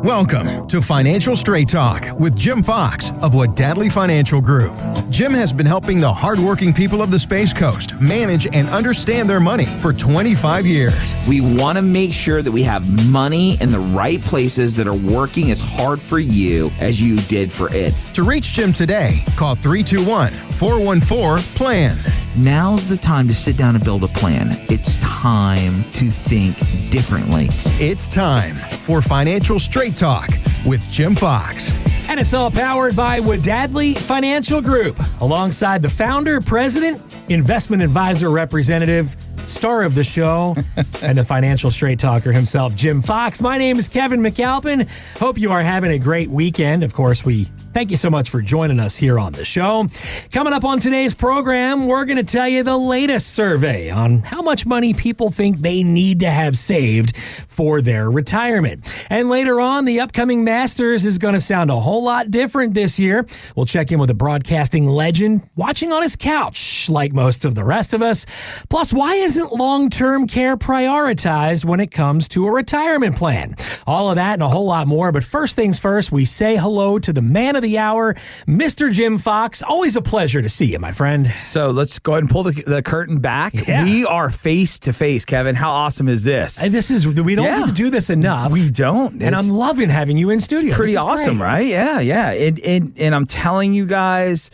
Welcome to Financial Straight Talk with Jim Fox of Wadadli Financial Group. Jim has been helping the hardworking people of the Space Coast manage and understand their money for 25 years. We want to make sure that we have money in the right places that are working as hard for you as you did for it. To reach Jim today, call 321-414-PLAN. Now's the time to sit down and build a plan. It's time to think differently. It's time for Financial Straight Talk with Jim Fox. And it's all powered by Wadadli Financial Group, alongside the founder, president, investment advisor representative, star of the show, and the financial straight talker himself, Jim Fox. My name is Kevin McAlpin. Hope you are having a great weekend. Of course, we thank you so much for joining us here on the show. Coming up on today's program, we're going to tell you the latest survey on how much money people think they need to have saved for their retirement. And later on, the upcoming Masters is going to sound a whole lot different this year. We'll check in with a broadcasting legend watching on his couch like most of the rest of us. Plus, why isn't long-term care prioritized when it comes to a retirement plan? All of that and a whole lot more. But first things first, we say hello to the man of the hour, Mr. Jim Fox. Always a pleasure to see you, my friend. So let's go ahead and pull the curtain back. Yeah. We are face to face, Kevin. How awesome is this? We don't get to do this enough. We don't. And I'm loving having you in studio. It's pretty awesome, great. right? Yeah. And I'm telling you guys,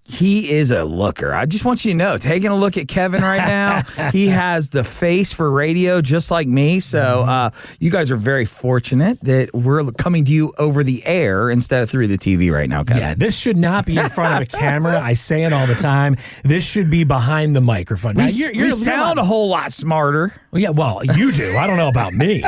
he is a looker. I just want you to know, taking a look at Kevin right now, he has the face for radio just like me. So you guys are very fortunate that we're coming to you over the air instead of through the TV right now, Kevin. Yeah, this should not be in front of a camera. I say it all the time. This should be behind the microphone. Now, You sound a whole lot smarter. Well, yeah, well, you do. I don't know about me.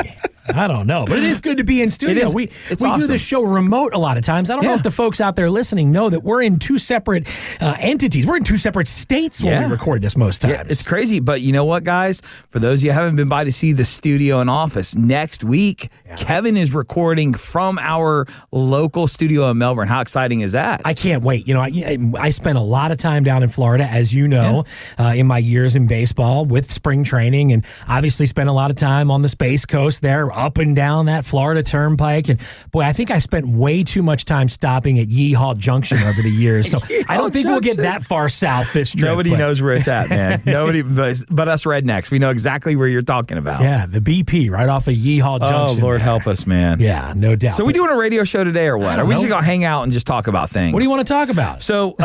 I don't know, but it is good to be in studio. We awesome. do this show remote a lot of times. I don't know if the folks out there listening know that we're in two separate entities. We're in two separate states when we record this most times. Yeah, it's crazy, but you know what, guys? For those of you who haven't been by to see the studio and office, next week, Kevin is recording from our local studio in Melbourne. How exciting is that? I can't wait. You know, I spent a lot of time down in Florida, as you know, in my years in baseball with spring training, and obviously spent a lot of time on the Space Coast there, up and down that Florida Turnpike. And boy, I think I spent way too much time stopping at Yeehaw Junction over the years. So I don't think we'll get that far south this trip. Nobody knows where it's at, man. Nobody but us rednecks. We know exactly where you're talking about. Yeah, the BP right off of Yeehaw Junction. Oh, Lord help us, man. Yeah, no doubt. So we doing a radio show today or what? Are we just going to hang out and just talk about things? What do you want to talk about? So,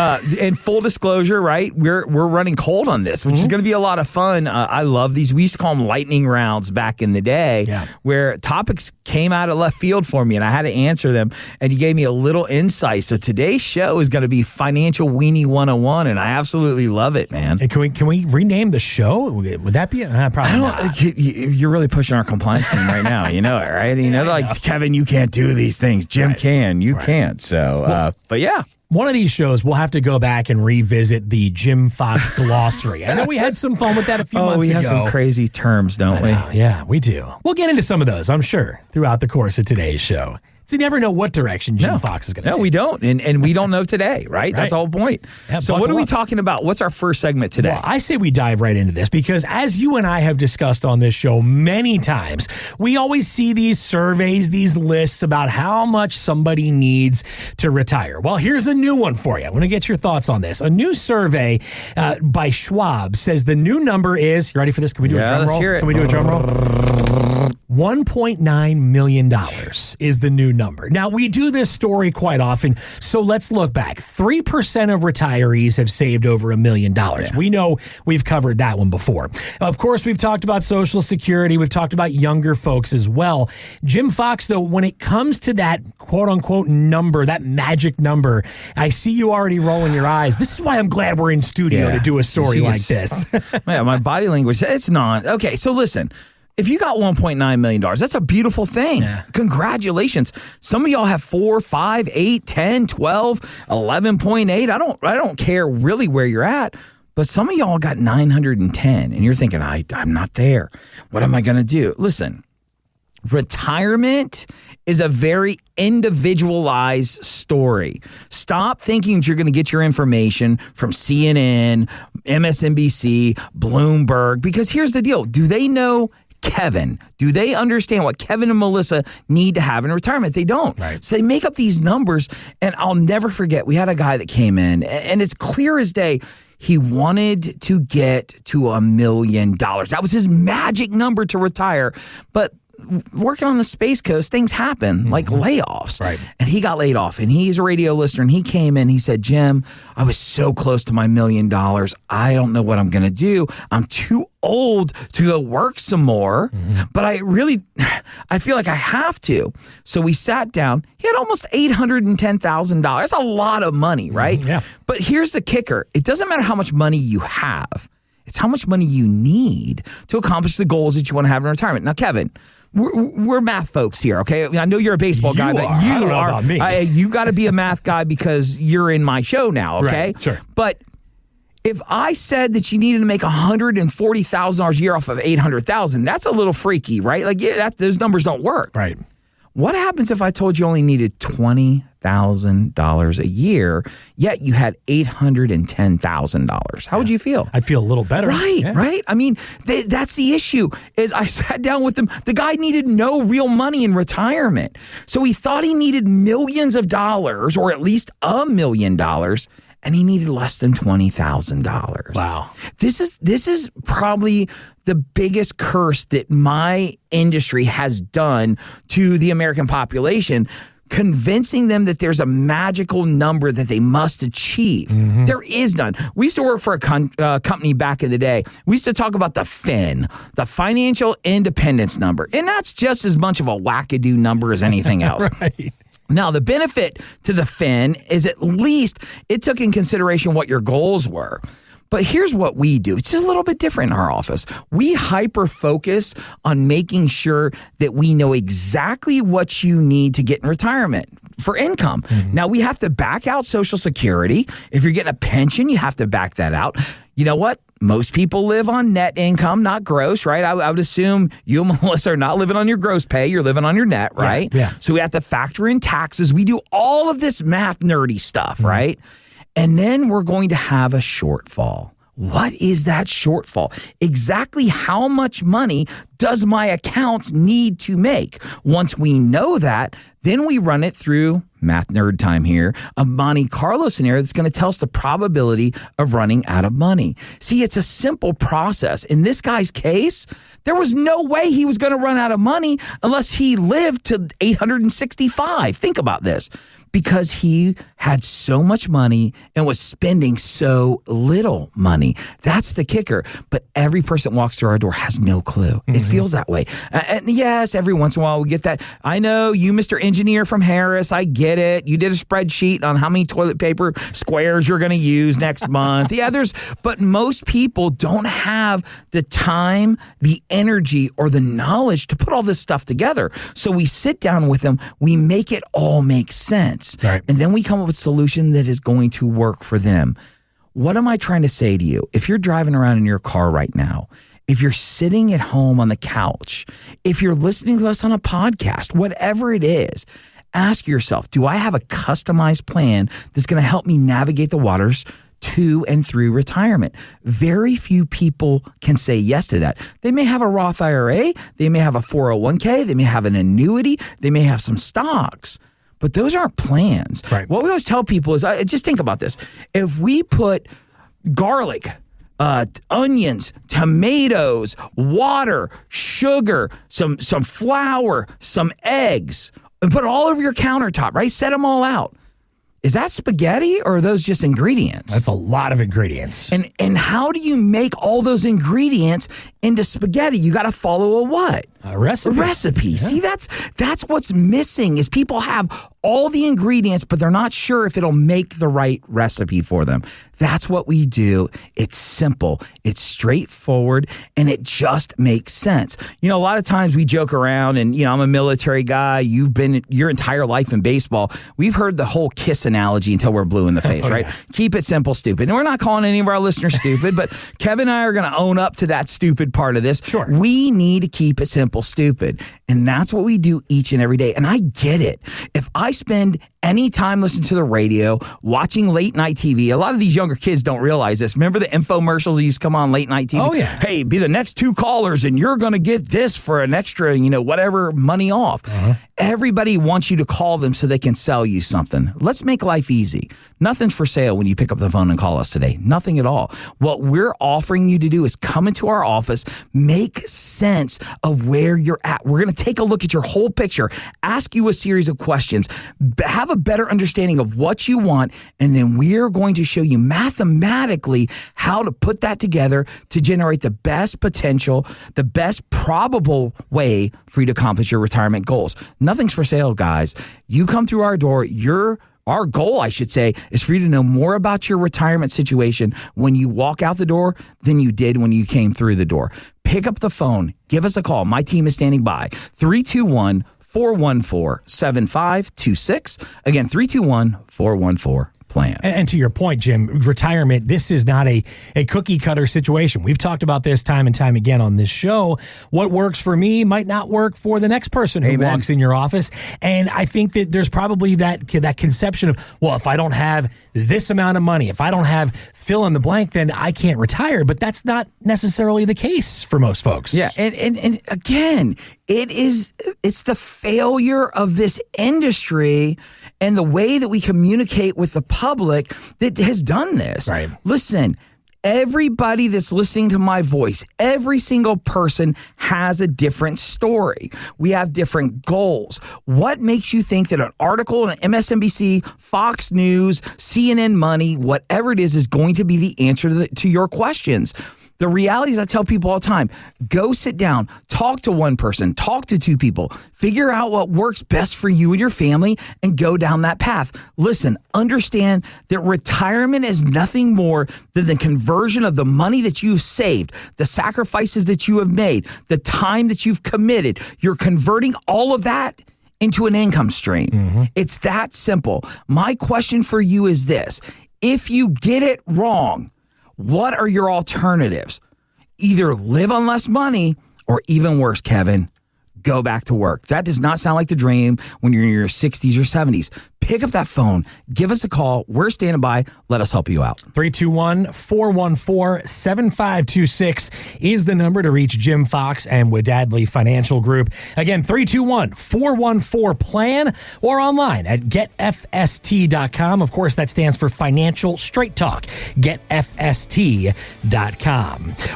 in full disclosure, right, we're running cold on this, which is going to be a lot of fun. I love these. We used to call them lightning rounds back in the day, where topics came out of left field for me, and I had to answer them, and you gave me a little insight. So today's show is going to be Financial Weenie 101, and I absolutely love it, man. And can we rename the show? Would that be probably not? You're really pushing our compliance team right now. You know it, right? You know, like, Kevin, you can't do these things. Jim can. You can't. So, but yeah. One of these shows, we'll have to go back and revisit the Jim Fox glossary. I know we had some fun with that a few months ago. We have some crazy terms, don't we? Yeah, we do. We'll get into some of those, I'm sure, throughout the course of today's show. So you never know what direction Jim Fox is going to take. No, we don't. And we don't know today, right? That's the whole point. Yeah, so what are we talking about? What's our first segment today? Well, I say we dive right into this because as you and I have discussed on this show many times, we always see these surveys, these lists about how much somebody needs to retire. Well, here's a new one for you. I want to get your thoughts on this. A new survey by Schwab says the new number is, you ready for this? Can we do a drum roll? Let's hear it. Can we do a drum roll? $1.9 million is the new number. Now, we do this story quite often, so let's look back. 3% of retirees have saved over $1 million. We know we've covered that one before. Of course, we've talked about Social Security. We've talked about younger folks as well. Jim Fox, though, when it comes to that quote-unquote number, that magic number, I see you already rolling your eyes. This is why I'm glad we're in studio to do a story like this. Yeah, my body language, it's not. Okay, so listen. If you got $1.9 million, that's a beautiful thing. Yeah. Congratulations. Some of y'all have 4, 5, 8, 10, 12, 11.8. I don't care really where you're at, but some of y'all got 910 and you're thinking, I'm not there. What am I going to do? Listen, retirement is a very individualized story. Stop thinking that you're going to get your information from CNN, MSNBC, Bloomberg, because here's the deal. Do they know Kevin. Do they understand what Kevin and Melissa need to have in retirement? They don't. Right. So they make up these numbers, and I'll never forget, we had a guy that came in, and it's clear as day, he wanted to get to $1 million. That was his magic number to retire. But working on the Space Coast, things happen, like layoffs. Right. And he got laid off, and he's a radio listener, and he came in, he said, Jim, I was so close to my $1 million. I don't know what I'm going to do. I'm too old to go work some more, but I feel like I have to. So we sat down. He had almost $810,000. That's a lot of money, right? Yeah. But here's the kicker. It doesn't matter how much money you have. It's how much money you need to accomplish the goals that you want to have in retirement. Now, Kevin, we're math folks here, okay? I know you're a baseball guy, but I don't know about me. You got to be a math guy because you're in my show now, okay? Right, sure. But if I said that you needed to make $140,000 a year off of $800,000, that's a little freaky, right? Like, those numbers don't work. Right. What happens if I told you only needed $20,000 a year, yet you had $810,000? How would you feel? I'd feel a little better. Right, Yeah. right. I mean, that's the issue. Is I sat down with him. The guy needed no real money in retirement, so he thought he needed millions of dollars, or at least $1 million, and he needed less than $20,000. Wow. This is probably the biggest curse that my industry has done to the American population, convincing them that there's a magical number that they must achieve. There is none. We used to work for a company back in the day. We used to talk about the FIN, the Financial Independence Number, and that's just as much of a wackadoo number as anything else. Right. Now, the benefit to the FIN is at least it took in consideration what your goals were. But here's what we do. It's just a little bit different in our office. We hyper-focus on making sure that we know exactly what you need to get in retirement for income. Now, we have to back out Social Security. If you're getting a pension, you have to back that out. You know what? Most people live on net income, not gross, right? I would assume you and Melissa are not living on your gross pay. You're living on your net, right? Yeah. So we have to factor in taxes. We do all of this math nerdy stuff, right? And then we're going to have a shortfall. What is that shortfall? Exactly how much money does my accounts need to make? Once we know that, then we run it through, math nerd time here, a Monte Carlo scenario that's going to tell us the probability of running out of money. See, it's a simple process. In this guy's case, there was no way he was going to run out of money unless he lived to 865. Think about this. Because he had so much money and was spending so little money. That's the kicker. But every person that walks through our door has no clue. It feels that way. And yes, every once in a while we get that. I know you, Mr. Engineer from Harris, I get it. You did a spreadsheet on how many toilet paper squares you're going to use next month. Yeah, but most people don't have the time, the energy, or the knowledge to put all this stuff together. So we sit down with them, we make it all make sense. Right. And then we come up with a solution that is going to work for them. What am I trying to say to you? If you're driving around in your car right now, if you're sitting at home on the couch, if you're listening to us on a podcast, whatever it is, ask yourself, do I have a customized plan that's going to help me navigate the waters to and through retirement? Very few people can say yes to that. They may have a Roth IRA, they may have a 401k, they may have an annuity, they may have some stocks. But those aren't plans. Right. What we always tell people is, just think about this. If we put garlic, onions, tomatoes, water, sugar, some flour, some eggs, and put it all over your countertop, right? Set them all out. Is that spaghetti or are those just ingredients? That's a lot of ingredients. And how do you make all those ingredients into spaghetti? You got to follow a what? A recipe. A recipe. Yeah. See, that's what's missing is people have all the ingredients, but they're not sure if it'll make the right recipe for them. That's what we do. It's simple. It's straightforward, and it just makes sense. You know, a lot of times we joke around, and, you know, I'm a military guy. You've been your entire life in baseball. We've heard the whole kiss analogy until we're blue in the face, right? Yeah. Keep it simple, stupid. And we're not calling any of our listeners stupid, but Kevin and I are going to own up to that stupid stupid part of this. Sure. We need to keep it simple, stupid. And that's what we do each and every day. And I get it. If I spend any time listening to the radio, watching late night TV, a lot of these younger kids don't realize this. Remember the infomercials that used to come on late night TV? Oh, yeah. Hey, be the next 2 callers and you're going to get this for an extra, whatever money off. Everybody wants you to call them so they can sell you something. Let's make life easy. Nothing's for sale when you pick up the phone and call us today. Nothing at all. What we're offering you to do is come into our office, make sense of where you're at. We're going to take a look at your whole picture, ask you a series of questions, have a better understanding of what you want, and then we're going to show you mathematically how to put that together to generate the best potential, the best probable way for you to accomplish your retirement goals. Nothing's for sale, guys. You come through our door, our goal, I should say, is for you to know more about your retirement situation when you walk out the door than you did when you came through the door. Pick up the phone. Give us a call. My team is standing by. 321-414-7526. Again, 321-414-PLAN. And to your point, Jim, retirement, this is not a cookie cutter situation. We've talked about this time and time again on this show. What works for me might not work for the next person who walks in your office. And I think that there's probably that conception of, well, if I don't have this amount of money, if I don't have fill in the blank, then I can't retire. But that's not necessarily the case for most folks. Yeah. And again, it's the failure of this industry and the way that we communicate with the public that has done this. Right. Listen, everybody that's listening to my voice, every single person has a different story. We have different goals. What makes you think that an article on MSNBC, Fox News, CNN Money, whatever it is going to be the answer to your questions? The reality is, I tell people all the time, go sit down, talk to one person, talk to 2 people, figure out what works best for you and your family, and go down that path. Listen, understand that retirement is nothing more than the conversion of the money that you've saved, the sacrifices that you have made, the time that you've committed. You're converting all of that into an income stream. Mm-hmm. It's that simple. My question for you is this. If you get it wrong, what are your alternatives? Either live on less money or, even worse, Kevin, go back to work. That does not sound like the dream when you're in your 60s or 70s. Pick up that phone. Give us a call. We're standing by. Let us help you out. 321-414-7526 is the number to reach Jim Fox and Wadadli Financial Group. Again, 321-414-PLAN or online at getfst.com. Of course, that stands for Financial Straight Talk. Getfst.com.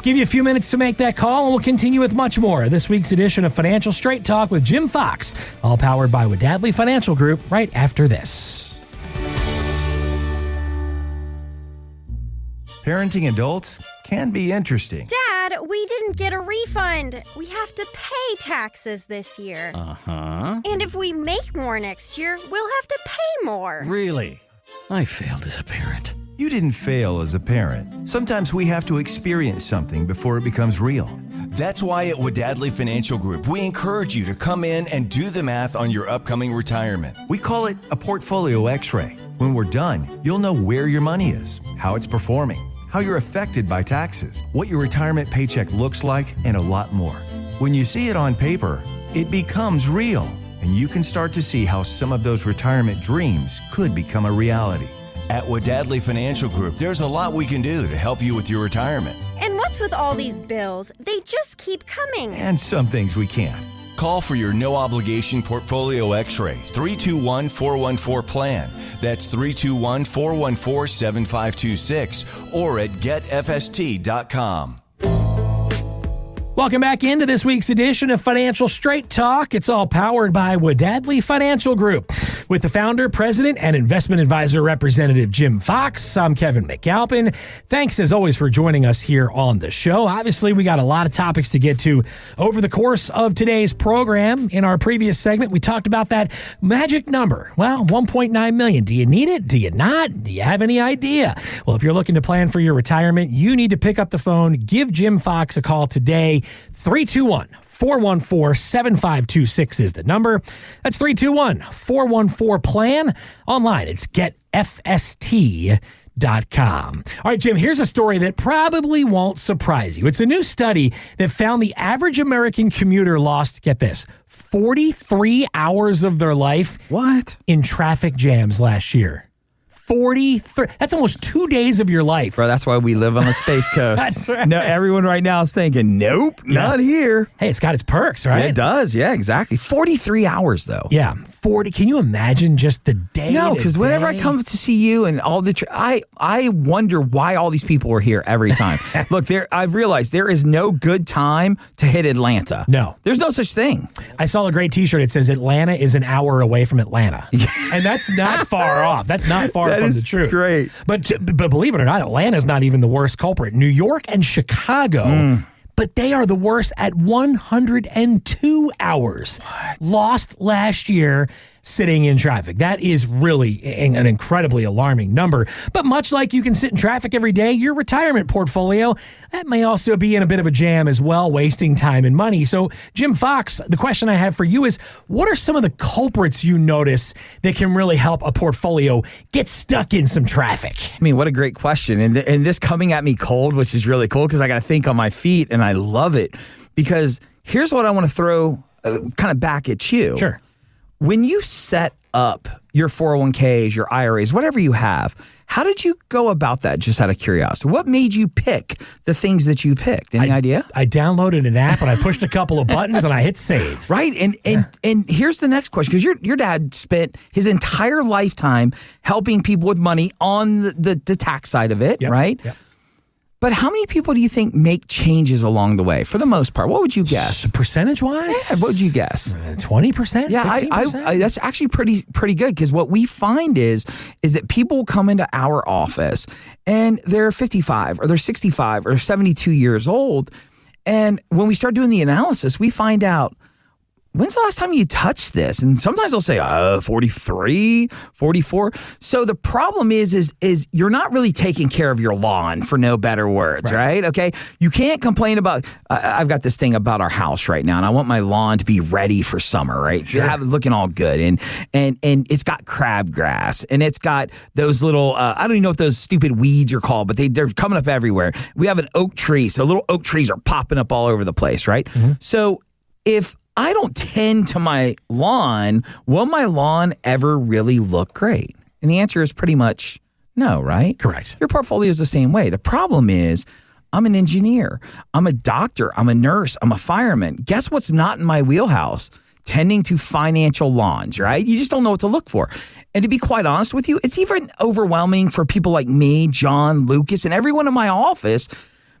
Give you a few minutes to make that call, and we'll continue with much more of this week's edition of Financial Straight Talk with Jim Fox, all powered by Wadadli Financial Group, right after this. Parenting adults can be interesting. Dad, we didn't get a refund. We have to pay taxes this year. Uh-huh. And if we make more next year, we'll have to pay more. Really? I failed as a parent. You didn't fail as a parent. Sometimes we have to experience something before it becomes real. That's why at Wadadli Financial Group, we encourage you to come in and do the math on your upcoming retirement. We call it a portfolio x-ray. When we're done, you'll know where your money is, how it's performing, how you're affected by taxes, what your retirement paycheck looks like, and a lot more. When you see it on paper, it becomes real, and you can start to see how some of those retirement dreams could become a reality. At Wadadli Financial Group, there's a lot we can do to help you with your retirement. And what's with all these bills? They just keep coming. And some things we can't. Call for your no-obligation portfolio x-ray, 321-414-PLAN. That's 321-414-7526 or at getfst.com. Welcome back into this week's edition of Financial Straight Talk. It's all powered by Wadadli Financial Group. With the founder, president, and investment advisor representative Jim Fox, I'm Kevin McAlpin. Thanks, as always, for joining us here on the show. Obviously, we got a lot of topics to get to over the course of today's program. In our previous segment, we talked about that magic number. Well, $1.9 million. Do you need it? Do you not? Do you have any idea? Well, if you're looking to plan for your retirement, you need to pick up the phone. Give Jim Fox a call today. 321-414-7526 is the number. That's 321-414-PLAN. Online, it's getfst.com. All right, Jim, here's a story that probably won't surprise you. It's a new study that found the average American commuter lost, get this, 43 hours of their life in traffic jams last year. 43. That's almost 2 days of your life. Bro, that's why we live on the Space Coast. That's right. No, everyone right now is thinking, nope, not here. Hey, it's got its perks, right? It does. Yeah, exactly. 43 hours, though. Yeah, 40. Can you imagine just the day? No, because whenever I come to see you and all the, I wonder why all these people are here every time. Look, I've realized there is no good time to hit Atlanta. No. There's no such thing. I saw a great T-shirt. It says Atlanta is an hour away from Atlanta. And that's not far off. That's not far from the truth. Great. But believe it or not, Atlanta's not even the worst culprit. New York and Chicago, but they are the worst at 102 hours lost last year sitting in traffic. That is really an incredibly alarming number. But much like you can sit in traffic every day, your retirement portfolio, that may also be in a bit of a jam as well, wasting time and money. So, Jim Fox, the question I have for you is, what are some of the culprits you notice that can really help a portfolio get stuck in some traffic? I mean, what a great question. And this coming at me cold, which is really cool because I got to think on my feet, and I love it. Because here's what I want to throw kind of back at you. Sure. When you set up your 401ks, your IRAs, whatever you have, how did you go about that, just out of curiosity? What made you pick the things that you picked? Any idea? I downloaded an app and I pushed a couple of buttons and I hit save. Right. And here's the next question, because your dad spent his entire lifetime helping people with money on the tax side of it, right? Yep. But how many people do you think make changes along the way? For the most part, what would you guess? Percentage-wise? Yeah, what would you guess? 20%? Yeah, 15%? I that's actually pretty good, because what we find is that people come into our office and they're 55 or they're 65 or 72 years old, and when we start doing the analysis, we find out, when's the last time you touched this? And sometimes they'll say, 43, 44. So the problem is you're not really taking care of your lawn, for no better words, right? Okay. You can't complain about, I've got this thing about our house right now, and I want my lawn to be ready for summer, right? Sure. Have it looking all good. And it's got crabgrass, and it's got those little, I don't even know what those stupid weeds are called, but they're coming up everywhere. We have an oak tree. So little oak trees are popping up all over the place, right? Mm-hmm. So if I don't tend to my lawn, will my lawn ever really look great? And the answer is pretty much no, right? Correct. Your portfolio is the same way. The problem is, I'm an engineer, I'm a doctor, I'm a nurse, I'm a fireman. Guess what's not in my wheelhouse? Tending to financial lawns, right? You just don't know what to look for. And to be quite honest with you, it's even overwhelming for people like me, John, Lucas, and everyone in my office,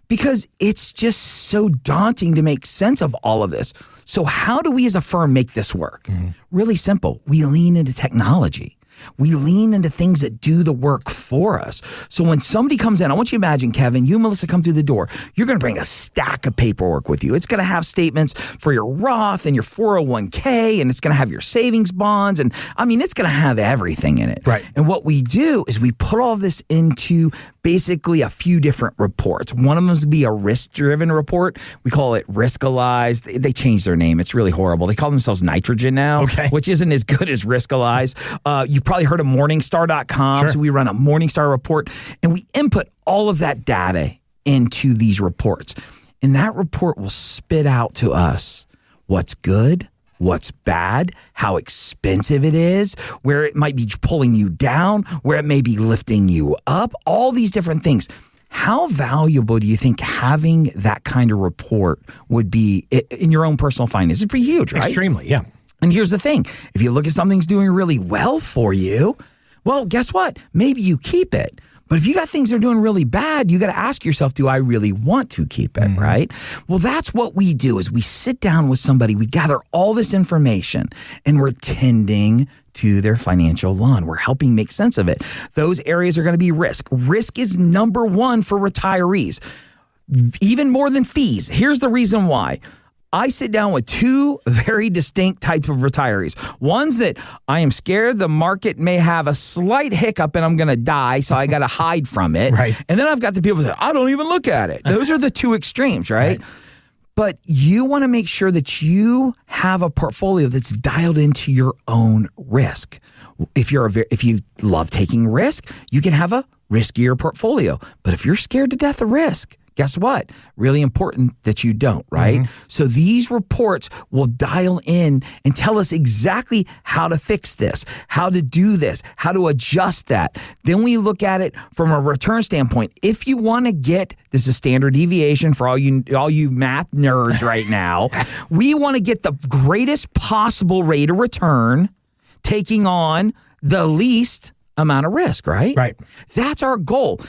because it's just so daunting to make sense of all of this. So how do we as a firm make this work? Mm-hmm. Really simple. We lean into technology. We lean into things that do the work for us. So when somebody comes in, I want you to imagine, Kevin, you and Melissa come through the door. You're going to bring a stack of paperwork with you. It's going to have statements for your Roth and your 401k, and it's going to have your savings bonds. And I mean, it's going to have everything in it. Right. And what we do is we put all this into basically a few different reports. One of them is to be a risk-driven report. We call it Riskalyze. They changed their name. It's really horrible. They call themselves Nitrogen now, which isn't as good as Riskalyze. You've probably heard of Morningstar.com. Sure. So we run a Morningstar report, and we input all of that data into these reports. And that report will spit out to us what's good, what's bad, how expensive it is, where it might be pulling you down, where it may be lifting you up, all these different things. How valuable do you think having that kind of report would be in your own personal finance? It's pretty huge, right? Extremely, yeah. And here's the thing. If you look at something's doing really well for you, well, guess what? Maybe you keep it. But if you got things that are doing really bad, you got to ask yourself, do I really want to keep it, right? Well, that's what we do is we sit down with somebody, we gather all this information, and we're tending to their financial lawn. We're helping make sense of it. Those areas are going to be risk. Risk is number one for retirees, even more than fees. Here's the reason why. I sit down with two very distinct types of retirees. One's that I am scared the market may have a slight hiccup and I'm going to die, so I got to hide from it. Right. And then I've got the people that I don't even look at it. Those are the two extremes, right? But you want to make sure that you have a portfolio that's dialed into your own risk. If you love taking risk, you can have a riskier portfolio. But if you're scared to death of risk, guess what? Really important that you don't, right? So these reports will dial in and tell us exactly how to fix this, how to do this, how to adjust that. Then we look at it from a return standpoint. If you want to get, this is standard deviation for all you math nerds right now, we want to get the greatest possible rate of return, taking on the least amount of risk, right? Right. That's our goal.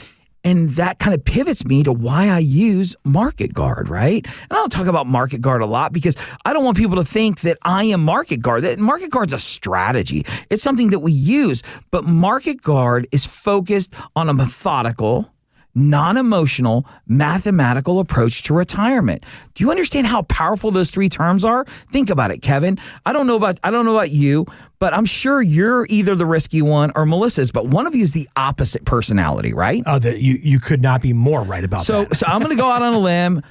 And that kind of pivots me to why I use Market Guard, right? And I don't talk about Market Guard a lot because I don't want people to think that I am Market Guard. That Market Guard's a strategy. It's something that we use. But Market Guard is focused on a methodical, non-emotional, mathematical approach to retirement. Do you understand how powerful those three terms are? Think about it, Kevin. I don't know about you, but I'm sure you're either the risky one or Melissa's, but one of you is the opposite personality, right? Oh, you could not be more right about that. So I'm going to go out on a limb.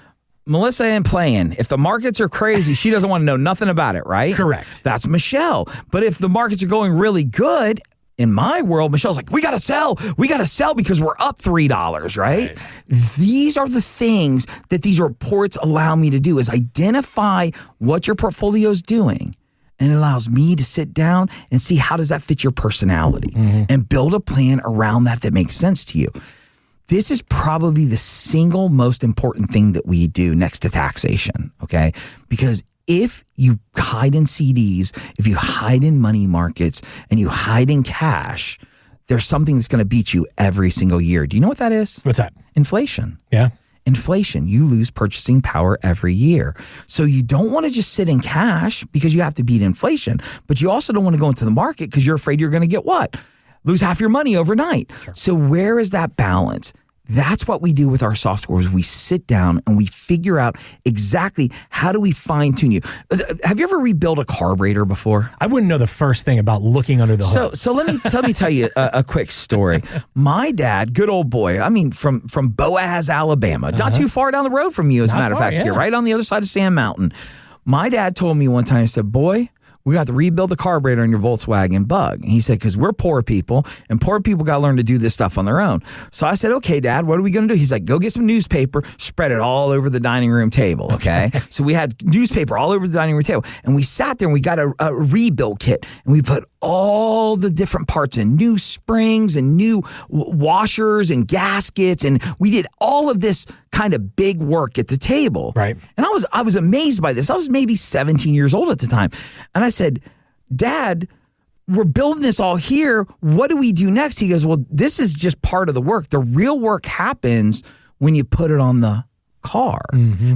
Melissa ain't playing. If the markets are crazy, she doesn't want to know nothing about it, right? Correct. That's Michelle. But if the markets are going really good, in my world, Michelle's like, we got to sell. We got to sell because we're up $3, right? These are the things that these reports allow me to do, is identify what your portfolio is doing. And it allows me to sit down and see how does that fit your personality and build a plan around that makes sense to you. This is probably the single most important thing that we do next to taxation, okay? Because if you hide in CDs, if you hide in money markets, and you hide in cash, there's something that's going to beat you every single year. Do you know what that is? What's that? Inflation. Yeah. Inflation. You lose purchasing power every year. So you don't want to just sit in cash because you have to beat inflation, but you also don't want to go into the market because you're afraid you're going to get what? Lose half your money overnight. Sure. So where is that balance? That's what we do with our soft scores. We sit down and we figure out exactly how do we fine tune you. Have you ever rebuilt a carburetor before? I wouldn't know the first thing about looking under the hood. So let me tell you a quick story. My dad, good old boy, I mean from Boaz, Alabama, not too far down the road from you, as a matter of fact, here, right on the other side of Sand Mountain. My dad told me one time, he said, boy, we got to rebuild the carburetor in your Volkswagen Bug. And he said, because we're poor people, and poor people got to learn to do this stuff on their own. So I said, okay, Dad, what are we going to do? He's like, go get some newspaper, spread it all over the dining room table, okay? So we had newspaper all over the dining room table. And we sat there and we got a rebuild kit. And we put all the different parts in, new springs and new washers and gaskets. And we did all of this kind of big work at the table. Right. And I was amazed by this. I was maybe 17 years old at the time. And I said, Dad, we're building this all here. What do we do next? He goes, well, this is just part of the work. The real work happens when you put it on the car.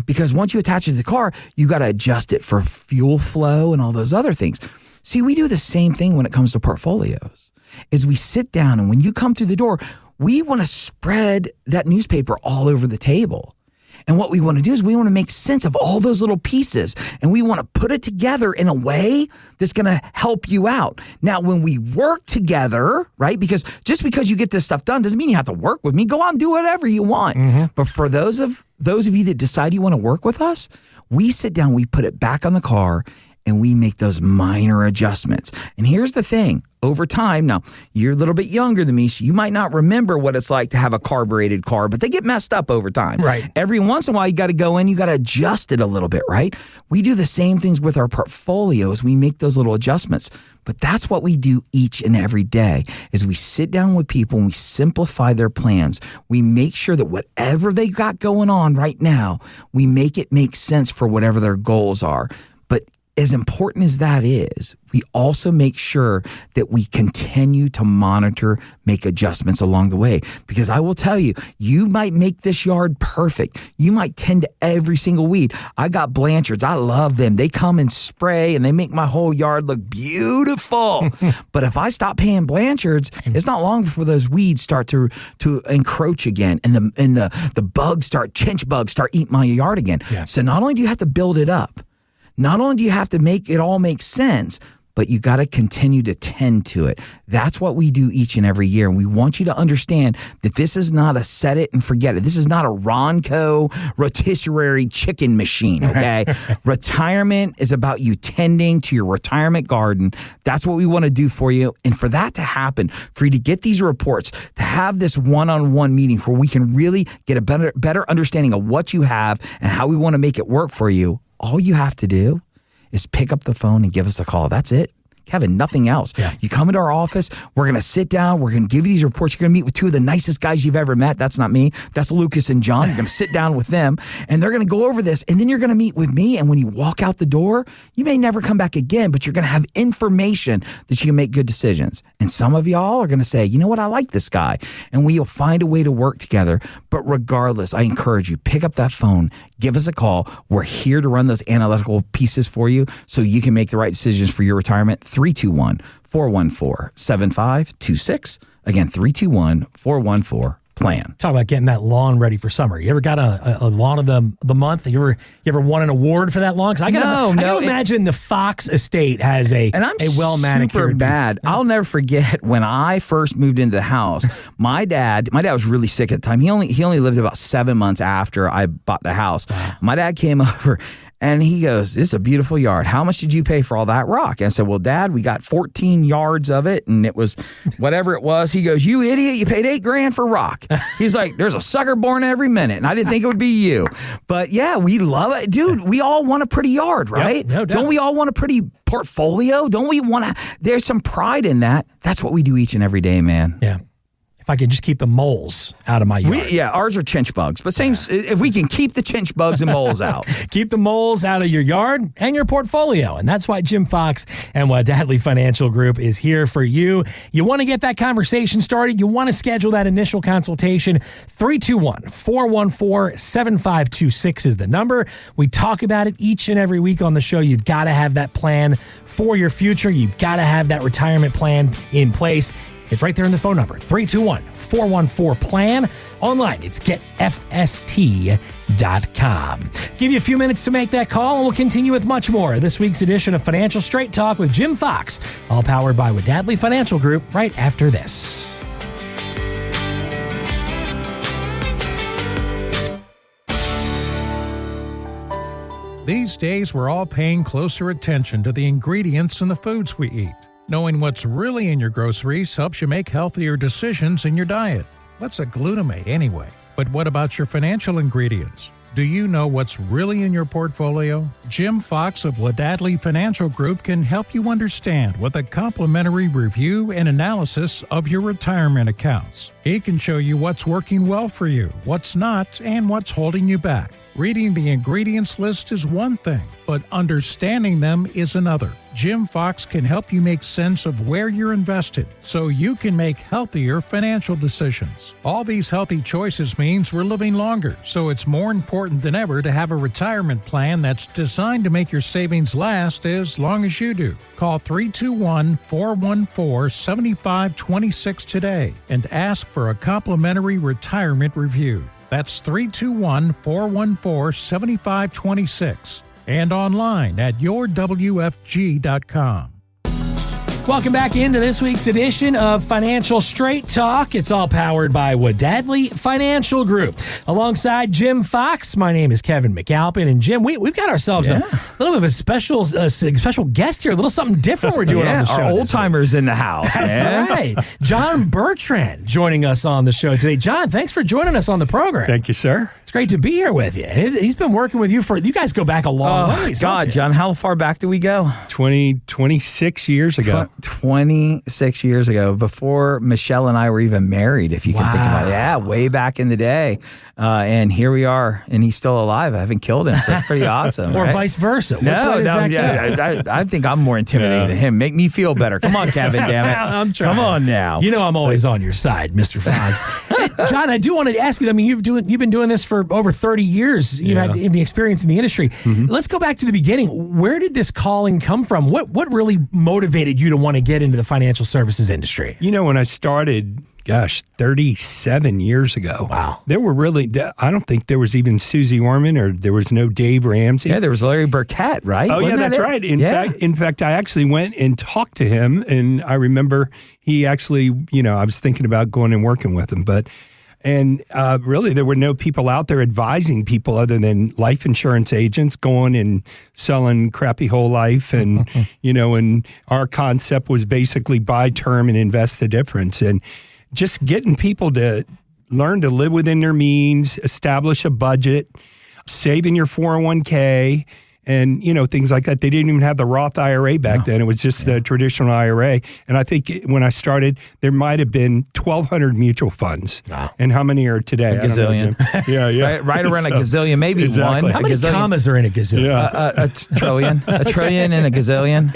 Because once you attach it to the car, you got to adjust it for fuel flow and all those other things. See, we do the same thing when it comes to portfolios. Is we sit down, and when you come through the door, we want to spread that newspaper all over the table. And what we want to do is we want to make sense of all those little pieces, and we want to put it together in a way that's going to help you out. Now, when we work together, right, because just because you get this stuff done doesn't mean you have to work with me. Go on, do whatever you want. But for those of you that decide you want to work with us, we sit down, we put it back on the car, and we make those minor adjustments. And here's the thing. Over time, now, you're a little bit younger than me, so you might not remember what it's like to have a carbureted car, but they get messed up over time. Right. Every once in a while, you got to go in, you got to adjust it a little bit, right? We do the same things with our portfolios. We make those little adjustments. But that's what we do each and every day, is we sit down with people and we simplify their plans. We make sure that whatever they got going on right now, we make it make sense for whatever their goals are. But as important as that is, we also make sure that we continue to monitor, make adjustments along the way. Because I will tell you, you might make this yard perfect. You might tend to every single weed. I got Blanchards. I love them. They come and spray and they make my whole yard look beautiful. But if I stop paying Blanchards, it's not long before those weeds start to encroach again, and the bugs chinch bugs start eating my yard again. Yeah. So not only do you have to build it up, not only do you have to make it all make sense, but you got to continue to tend to it. That's what we do each and every year. And we want you to understand that this is not a set it and forget it. This is not a Ronco rotisserie chicken machine, okay? Retirement is about you tending to your retirement garden. That's what we want to do for you. And for that to happen, for you to get these reports, to have this one-on-one meeting where we can really get a better understanding of what you have and how we want to make it work for you, all you have to do is pick up the phone and give us a call. That's it. Kevin, nothing else. Yeah. You come into our office, we're going to sit down, we're going to give you these reports. You're going to meet with two of the nicest guys you've ever met. That's not me. That's Lucas and John. You're going to sit down with them, and they're going to go over this, and then you're going to meet with me, and when you walk out the door, you may never come back again, but you're going to have information that you can make good decisions. And some of y'all are going to say, you know what, I like this guy, and we'll find a way to work together. But regardless, I encourage you, pick up that phone, give us a call. We're here to run those analytical pieces for you so you can make the right decisions for your retirement. 321-414-7526. Again, 321-414-PLAN. Talk about getting that lawn ready for summer. You ever got a lawn of the month? You ever won an award for that lawn? Because I can imagine the Fox estate has a well manicured. Super bad. I'll never forget when I first moved into the house. My dad was really sick at the time. He only lived about 7 months after I bought the house. Wow. My dad came over. And he goes, this is a beautiful yard. How much did you pay for all that rock? And I said, well, Dad, we got 14 yards of it, and it was whatever it was. He goes, you idiot, you paid $8,000 for rock. He's like, there's a sucker born every minute, and I didn't think it would be you. But yeah, we love it. Dude, we all want a pretty yard, right? Yep, no doubt. Don't we all want a pretty portfolio? Don't we want to? There's some pride in that. That's what we do each and every day, man. Yeah. If I could just keep the moles out of my yard. Ours are chinch bugs, but if we can keep the chinch bugs and moles out. Keep the moles out of your yard and your portfolio. And that's why Jim Fox and Wadadli Financial Group is here for you. You want to get that conversation started. You want to schedule that initial consultation. 321-414-7526 is the number. We talk about it each and every week on the show. You've got to have that plan for your future. You've got to have that retirement plan in place. It's right there in the phone number, 321-414-PLAN. Online, it's getfst.com. Give you a few minutes to make that call, and we'll continue with much more. This week's edition of Financial Straight Talk with Jim Fox, all powered by Wadadli Financial Group, right after this. These days, we're all paying closer attention to the ingredients in the foods we eat. Knowing what's really in your groceries helps you make healthier decisions in your diet. What's a glutamate anyway? But what about your financial ingredients? Do you know what's really in your portfolio? Jim Fox of Wadadli Financial Group can help you understand with a complimentary review and analysis of your retirement accounts. He can show you what's working well for you, what's not, and what's holding you back. Reading the ingredients list is one thing, but understanding them is another. Jim Fox can help you make sense of where you're invested so you can make healthier financial decisions. All these healthy choices means we're living longer, so it's more important than ever to have a retirement plan that's designed to make your savings last as long as you do. Call 321-414-7526 today and ask for a complimentary retirement review. That's 321-414-7526 and online at yourwfg.com. Welcome back into this week's edition of Financial Straight Talk. It's all powered by Wadadli Financial Group. Alongside Jim Fox, my name is Kevin McAlpin. And Jim, we've got ourselves a little bit of a special guest here, a little something different we're doing on the show. Our old-timers in the house. That's right. John Bertrand joining us on the show today. John, thanks for joining us on the program. Thank you, sir. It's great to be here with you. He's been working with you you guys go back a long ways. God, John, how far back do we go? 26 years ago. 26 years ago, before Michelle and I were even married, if you can think about it. Yeah, way back in the day. And here we are, and he's still alive. I haven't killed him, so it's pretty awesome. Or vice versa. I think I'm more intimidating than him. Make me feel better. Come on, Kevin, damn it. I'm trying. Come on now. You know I'm always on your side, Mr. Fox. John, I do want to ask you, I mean, you've been doing this for over 30 years. You've had the experience in the industry. Mm-hmm. Let's go back to the beginning. Where did this calling come from? What really motivated you to want to get into the financial services industry? You know, when I started, 37 years ago. Wow. There were really, I don't think there was even Susie Orman or there was no Dave Ramsey. Yeah, there was Larry Burkett, right? Oh, Wasn't yeah, that's that it? right. Yeah. In fact, I actually went and talked to him, and I remember he actually, I was thinking about going and working with him, and really, there were no people out there advising people other than life insurance agents going and selling crappy whole life. And, and our concept was basically buy term and invest the difference. And just getting people to learn to live within their means, establish a budget, save in your 401k, and, things like that. They didn't even have the Roth IRA back then. It was just the traditional IRA. And I think when I started, there might have been 1,200 mutual funds. Wow. And how many are today? A gazillion. Yeah. Right around a gazillion, maybe exactly. one. How many commas are in a gazillion? Yeah. A trillion. A trillion and a gazillion.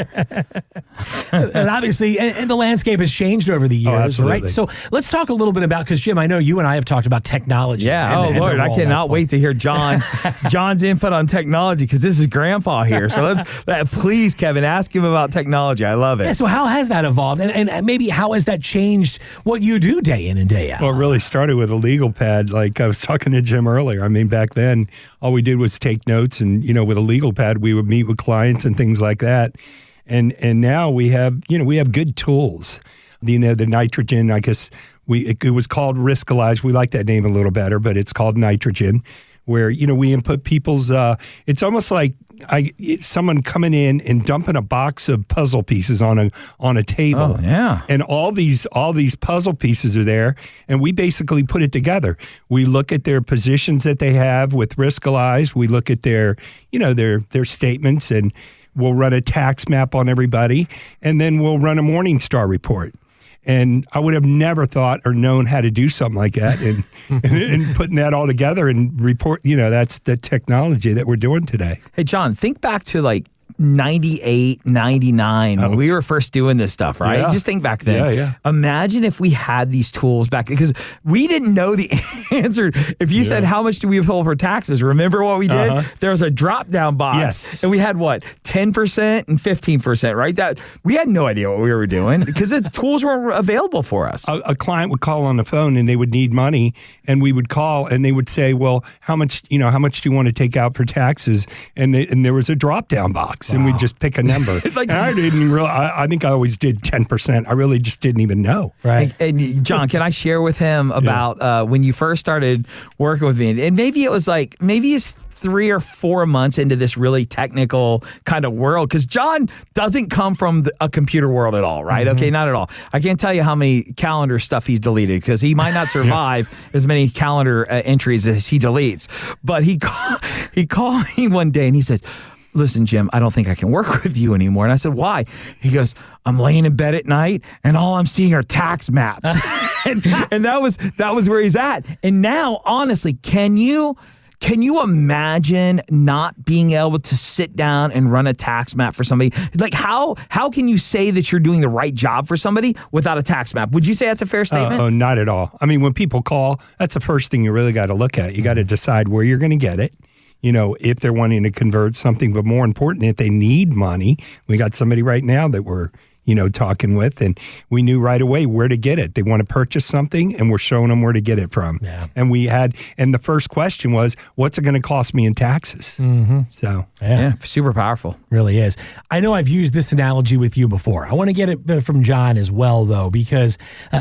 And obviously, and the landscape has changed over the years, absolutely. right? So let's talk a little bit about, because Jim, I know you and I have talked about technology. Yeah. and Lord, the I role cannot that's wait to hear John's input on technology, because this is Grandpa here. So please, Kevin, ask him about technology. I love it. Yeah, so how has that evolved? And maybe how has that changed what you do day in and day out? Well, it really started with a legal pad. Like I was talking to Jim earlier. I mean, back then, all we did was take notes, and, with a legal pad, we would meet with clients and things like that. And now we have good tools. The nitrogen, I guess it was called Riskalyze. We like that name a little better, but it's called nitrogen, where, we input people's, it's almost like someone coming in and dumping a box of puzzle pieces on a table. Oh, yeah. And all these puzzle pieces are there, and we basically put it together. We look at their positions that they have with Riskalyze. We look at their statements, and we'll run a tax map on everybody, and then we'll run a Morningstar report. And I would have never thought or known how to do something like that, and putting that all together and report, that's the technology that we're doing today. Hey, John, think back to like 98, 99, when we were first doing this stuff, right? Yeah. Just think back then. Yeah. Imagine if we had these tools back, because we didn't know the answer. If you said, how much do we withhold for taxes? Remember what we did? There was a drop down box. Yes. And we had 10% and 15%, right? That we had no idea what we were doing because the tools weren't available for us. A client would call on the phone and they would need money, and we would call and they would say, well, how much do you want to take out for taxes? And there was a drop down box. And we'd just pick a number. And I didn't really, I think I always did 10%. I really just didn't even know. Right. And John, can I share with him about when you first started working with me? And maybe it's 3 or 4 months into this really technical kind of world, because John doesn't come from a computer world at all, right? Okay, not at all. I can't tell you how many calendar stuff he's deleted, because he might not survive as many calendar entries as he deletes. But he called me one day and he said, listen, Jim, I don't think I can work with you anymore. And I said, why? He goes, I'm laying in bed at night and all I'm seeing are tax maps. and that was where he's at. And now, honestly, can you imagine not being able to sit down and run a tax map for somebody? Like, how can you say that you're doing the right job for somebody without a tax map? Would you say that's a fair statement? Oh, not at all. I mean, when people call, that's the first thing you really got to look at. You got to decide where you're going to get it. If they're wanting to convert something, but more important, if they need money. We got somebody right now that we're, talking with, and we knew right away where to get it. They want to purchase something, and we're showing them where to get it from. Yeah. And the first question was, what's it going to cost me in taxes? Mm-hmm. So, yeah, super powerful. Really is. I know I've used this analogy with you before. I want to get it from John as well, though, because,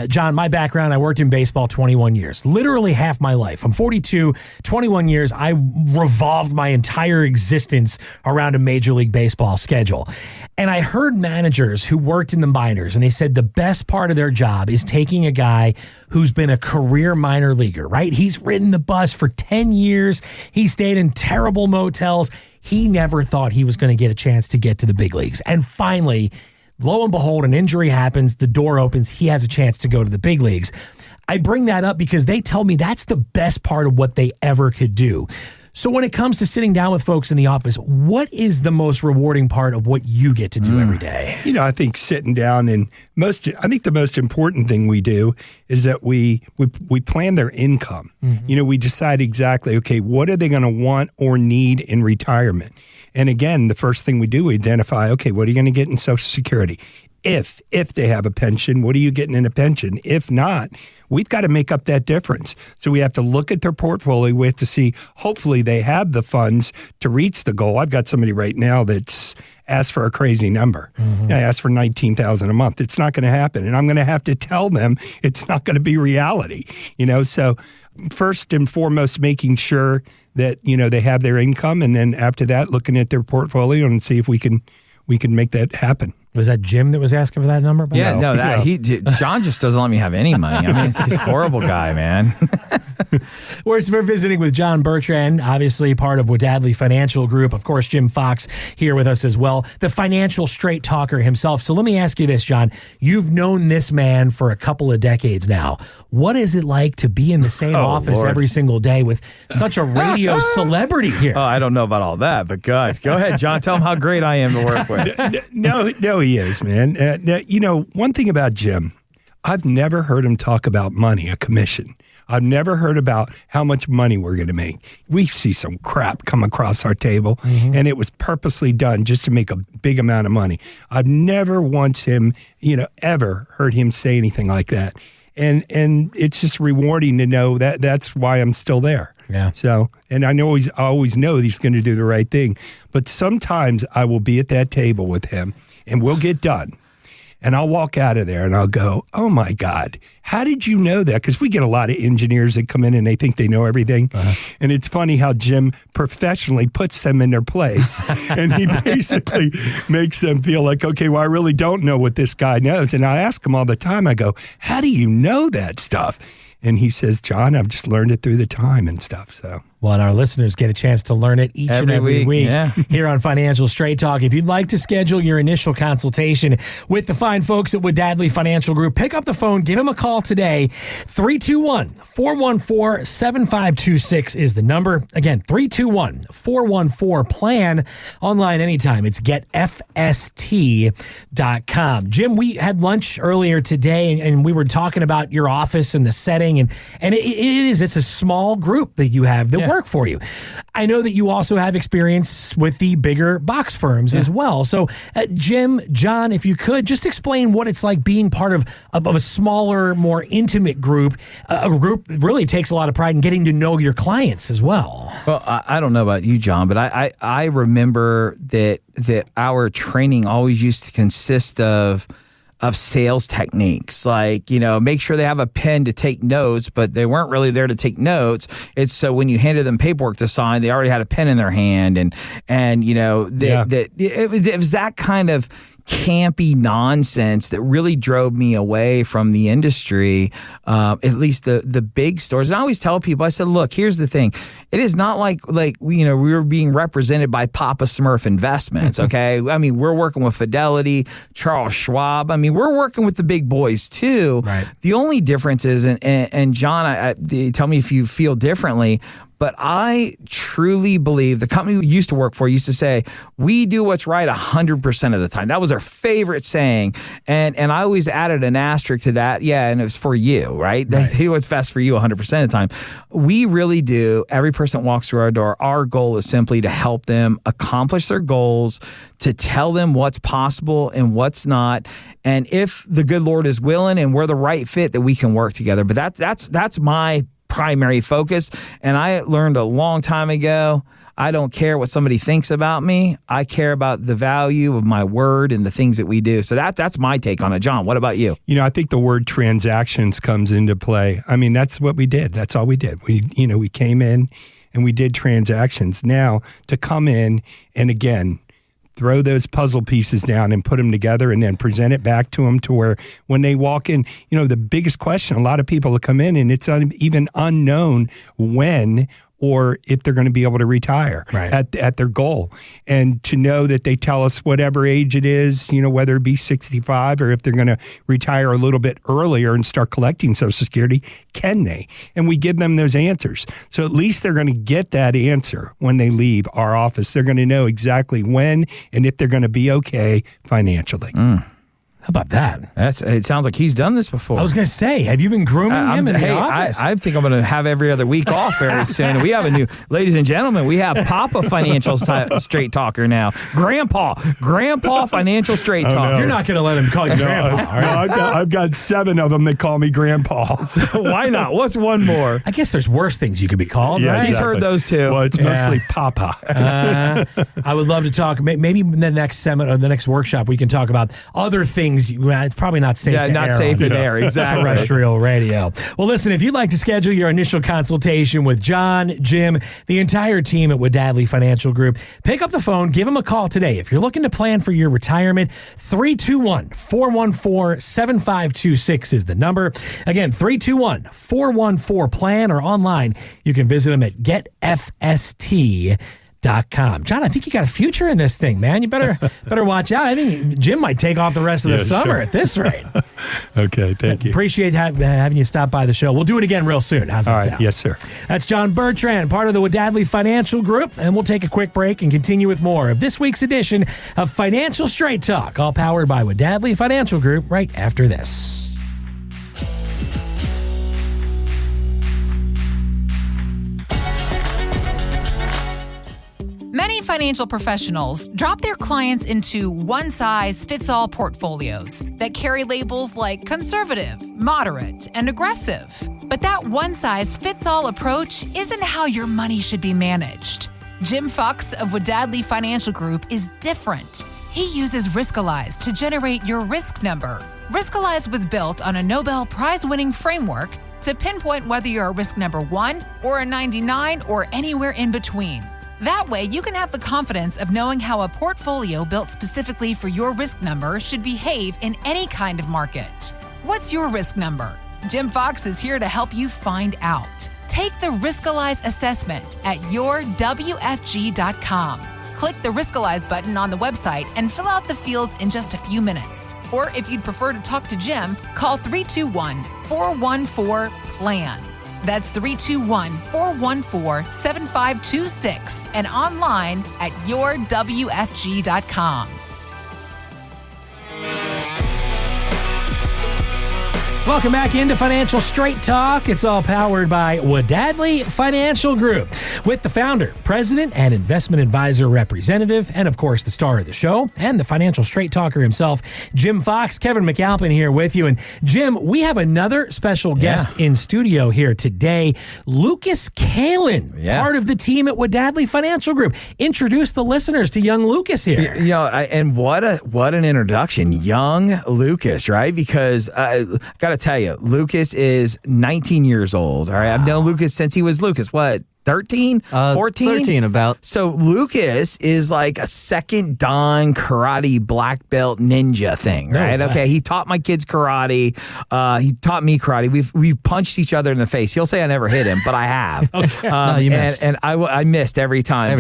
John, my background, I worked in baseball 21 years, literally half my life. I'm 42, 21 years. I revolved my entire existence around a Major League Baseball schedule. And I heard managers who worked in the minors, and they said the best part of their job is taking a guy who's been a career minor leaguer, right? He's ridden the bus for 10 years. He stayed in terrible motels. He never thought he was going to get a chance to get to the big leagues. And finally, lo and behold, an injury happens, the door opens, he has a chance to go to the big leagues. I bring that up because they tell me that's the best part of what they ever could do. So when it comes to sitting down with folks in the office, what is the most rewarding part of what you get to do every day? I think sitting down and I think the most important thing we do is that we plan their income. Mm-hmm. We decide exactly, okay, what are they going to want or need in retirement? And again, the first thing we do, we identify, okay, what are you going to get in Social Security? If they have a pension, what are you getting in a pension? If not, we've got to make up that difference. So we have to look at their portfolio. We have to see, hopefully they have the funds to reach the goal. I've got somebody right now that's asked for a crazy number. I asked for $19,000 a month. It's not going to happen. And I'm going to have to tell them it's not going to be reality. So first and foremost, making sure that, they have their income. And then after that, looking at their portfolio and see if we can make that happen. Was that Jim that was asking for that number? Yeah, John just doesn't let me have any money. I mean, he's a horrible guy, man. We're visiting with John Bertrand, obviously part of Wadadli Financial Group. Of course, Jim Fox here with us as well, the financial straight talker himself. So let me ask you this, John. You've known this man for a couple of decades now. What is it like to be in the same office every single day with such a radio celebrity here? Oh, I don't know about all that, but God, go ahead, John. Tell him how great I am to work with. No, he is, man. One thing about Jim, I've never heard him talk about money, a commission. I've never heard about how much money we're going to make. We see some crap come across our table, and it was purposely done just to make a big amount of money. I've never once ever heard him say anything like that. And it's just rewarding to know that that's why I'm still there. Yeah. So, and I always know he's going to do the right thing. But sometimes I will be at that table with him, and we'll get done. And I'll walk out of there and I'll go, oh my God, how did you know that? Because we get a lot of engineers that come in and they think they know everything. And it's funny how Jim professionally puts them in their place. And he basically makes them feel like, okay, well, I really don't know what this guy knows. And I ask him all the time, I go, how do you know that stuff? And he says, John, I've just learned it through the time and stuff. So. Well, and our listeners get a chance to learn it each and every week here on Financial Straight Talk. If you'd like to schedule your initial consultation with the fine folks at Wadadli Financial Group, pick up the phone, give them a call today. 321-414-7526 is the number. Again, 321-414-PLAN. Online anytime. It's getfst.com. Jim, we had lunch earlier today, and we were talking about your office and the setting, and it's a small group that you have that work for you. I know that you also have experience with the bigger box firms as well. So, Jim, John, if you could just explain what it's like being part of a smaller, more intimate group. A group really takes a lot of pride in getting to know your clients as well. Well, I don't know about you, John, but I remember that our training always used to consist of sales techniques, like, make sure they have a pen to take notes, but they weren't really there to take notes. It's so when you handed them paperwork to sign, they already had a pen in their hand, and it was that kind of campy nonsense that really drove me away from the industry, at least the big stores. And I always tell people, I said, look, here's the thing. It is not like we were being represented by Papa Smurf Investments, okay? I mean, we're working with Fidelity, Charles Schwab. I mean, we're working with the big boys too. Right. The only difference is, and John, tell me if you feel differently, but I truly believe the company we used to work for used to say, we do what's right 100% of the time. That was our favorite saying. And I always added an asterisk to that. Yeah, and it was for you, right? They do what's best for you 100% of the time. We really do. Every person that walks through our door, our goal is simply to help them accomplish their goals, to tell them what's possible and what's not. And if the good Lord is willing and we're the right fit, that we can work together. But that's my primary focus. And I learned a long time ago, I don't care what somebody thinks about me. I care about the value of my word and the things that we do. So that's my take on it. John, what about you? I think the word transactions comes into play. I mean, that's what we did. That's all we did. We came in and we did transactions. Now, to come in and again, throw those puzzle pieces down and put them together and then present it back to them to where when they walk in, the biggest question, a lot of people will come in and it's even unknown when or if they're going to be able to retire at their goal. And to know that they tell us whatever age it is, whether it be 65 or if they're going to retire a little bit earlier and start collecting Social Security, can they? And we give them those answers. So at least they're going to get that answer when they leave our office. They're going to know exactly when and if they're going to be okay financially. How about that? It sounds like he's done this before. I was going to say, have you been grooming him in the office? I think I'm going to have every other week off very soon. We have a new, ladies and gentlemen, we have Papa Financial Straight Talker now. Grandpa Financial Straight Talker. no. You're not going to let him call you Grandpa, all right? I've got 7 of them that call me Grandpa. Why not? What's one more? I guess there's worse things you could be called, Yeah, right? He's heard those too. Well, it's mostly Papa. I would love to talk. Maybe in the next seminar, or the next workshop, we can talk about other things. It's probably not safe to not air safe on in air, exactly. terrestrial radio. Well, listen, if you'd like to schedule your initial consultation with John, Jim, the entire team at Wadadli Financial Group, pick up the phone, give them a call today. If you're looking to plan for your retirement, 321-414-7526 is the number. Again, 321-414-PLAN, or online, you can visit them at getfst.com. John, I think you got a future in this thing, man. You better watch out. I think Jim might take off the rest of the summer at this rate. Okay, thank you. Appreciate having you stop by the show. We'll do it again real soon. How's that sound? Yes, sir. That's John Bertrand, part of the Wadadli Financial Group, and we'll take a quick break and continue with more of this week's edition of Financial Straight Talk, all powered by Wadadli Financial Group, right after this. Many financial professionals drop their clients into one-size-fits-all portfolios that carry labels like conservative, moderate, and aggressive. But that one-size-fits-all approach isn't how your money should be managed. Jim Fox of Wadadli Financial Group is different. He uses Riskalyze to generate your risk number. Riskalyze was built on a Nobel Prize-winning framework to pinpoint whether you're a risk number 1 or a 99 or anywhere in between. That way, you can have the confidence of knowing how a portfolio built specifically for your risk number should behave in any kind of market. What's your risk number? Jim Fox is here to help you find out. Take the Riskalyze assessment at yourwfg.com. Click the Riskalyze button on the website and fill out the fields in just a few minutes. Or if you'd prefer to talk to Jim, call 321-414-PLAN. That's 321-414-7526 and online at yourwfg.com. Welcome back into Financial Straight Talk. It's all powered by Wadadli Financial Group with the founder, president, and investment advisor representative, and of course the star of the show and the Financial Straight Talker himself, Jim Fox. Kevin McAlpin here with you. And Jim, we have another special guest in studio here today, Lucas Kalin, part of the team at Wadadli Financial Group. Introduce the listeners to young Lucas here. You know, and what an introduction, young Lucas, right? Because I got to tell you, Lucas is 19 years old. All right, I've known Lucas since he was 13, 14? 13 about. So Lucas is like a second dan karate black belt ninja thing, right? Okay, he taught my kids karate. He taught me karate. We've punched each other in the face. He'll say I never hit him, but I have. No, you missed. And I missed every time.